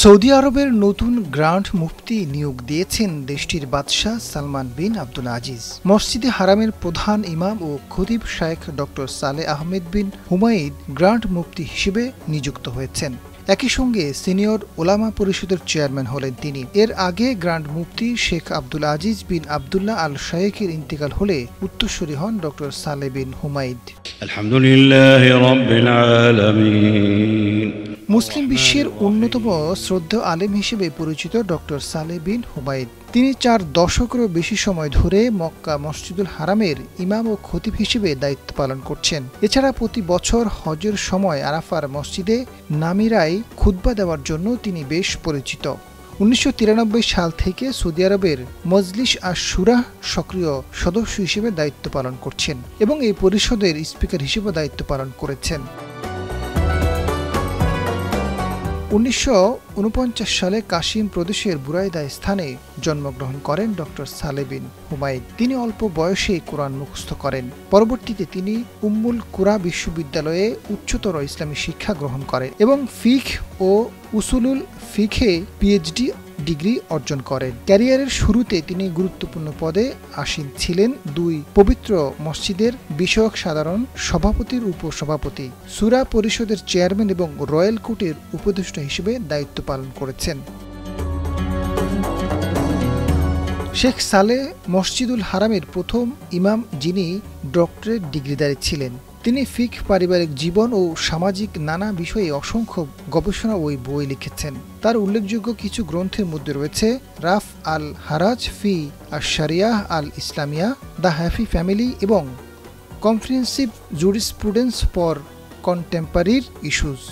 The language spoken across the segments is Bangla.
সৌদি আরবের নতুন গ্র্যান্ড মুফতি নিয়োগ দিয়েছেন দেশটির বাদশাহ সালমান বিন আব্দুল আজিজ। মসজিদে হারামের প্রধান ইমাম ও খতিব শায়েখ ডক্টর সালেহ আহমেদ বিন হুমাইদ গ্র্যান্ড মুফতি হিসেবে নিযুক্ত হয়েছেন। একই সঙ্গে সিনিয়র ওলামা পরিষদের চেয়ারম্যান হলেন তিনি। এর আগে গ্র্যান্ড মুফতি শেখ আব্দুল আজিজ বিন আব্দুল্লাহ আল শায়েখের ইন্তেকাল হলে উত্তরসূরি হন ডক্টর সালেহ বিন হুমাইদ। আলহামদুলিল্লাহি রাব্বিল আলামিন। মুসলিম বিশ্বের অন্যতম শ্রদ্ধেয় আলেম হিসেবে পরিচিত ডক্টর সালেহ বিন হুমাইদ। তিনি 4 দশকেরও বেশি সময় ধরে মক্কা মসজিদুল হারামের ইমাম ও খতিব হিসেবে দায়িত্ব পালন করছেন। এছাড়া প্রতি বছর হজের সময় আরাফার মসজিদে নামিরায় খুতবা দেওয়ার জন্য তিনি বেশ পরিচিত। 1993 সাল থেকে সৌদি আরবের মজলিস আশ-শুরা সক্রিয় সদস্য হিসেবে দায়িত্ব পালন করছেন এবং এই পরিষদের স্পিকার হিসেবে দায়িত্ব পালন করেছেন। 1949 সালে কাশিম প্রদেশের বুরাইদা স্থানে জন্মগ্রহণ করেন ডক্টর সালেহ বিন হুমাইদ। তিনি অল্প বয়সেই কোরআন মুখস্থ করেন। পরবর্তীতে তিনি উম্মুল কুরা বিশ্ববিদ্যালয়ে উচ্চতর ইসলামী শিক্ষা গ্রহণ করেন এবং ফিকহ ও উসুলুল ফিকহে পিএইচডি ডিগ্রি অর্জন করেন। ক্যারিয়ারের শুরুতে তিনি গুরুত্বপূর্ণ পদে আসীন ছিলেন। 2 পবিত্র মসজিদের বিষয়ক সাধারণ সভাপতির উপসভাপতি, সূরা পরিষদের চেয়ারম্যান এবং রয়্যাল কোর্টের উপদেষ্টা হিসেবে দায়িত্ব পালন করেছেন। শেখ সালেহ মসজিদুল হারামের প্রথম ইমাম যিনি ডক্টরেট ডিগ্রিধারী ছিলেন। তিনি ফিকহ, পারিবারিক জীবন ও সামাজিক নানা বিষয়ে অসংখ্য গবেষণা ও বই লিখেছেন। তার উল্লেখযোগ্য কিছু গ্রন্থের মধ্যে রয়েছে রাফ আল হারাজ ফি আশ-শারিয়াহ আল ইসলামিয়া, দ্য হ্যাপি ফ্যামিলি এবং comprehensive jurisprudence for contemporary issues.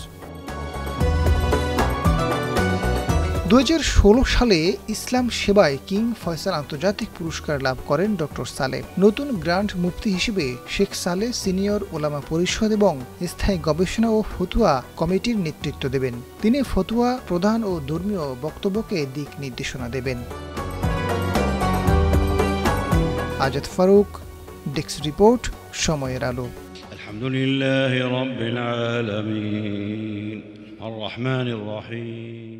2016 সালে ইসলাম সেবায় কিং ফয়সাল আন্তর্জাতিক পুরস্কার লাভ করেন ডক্টর সালেহ। নতুন গ্র্যান্ড মুফতি হিসেবে শেখ সালেহ সিনিয়র ওলামা পরিষদ এবং স্থায়ী গবেষণা ও ফতোয়া কমিটির নেতৃত্ব দেবেন। তিনি ফতোয়া প্রদান ও ধর্মীয় বক্তব্যকে দিক নির্দেশনা দেবেন। আজাদ ফারুক, ডেস্ক রিপোর্ট, সময়ের আলো। আলহামদুলিল্লাহি রাব্বিল আলামিন আর রহমানির রহিম।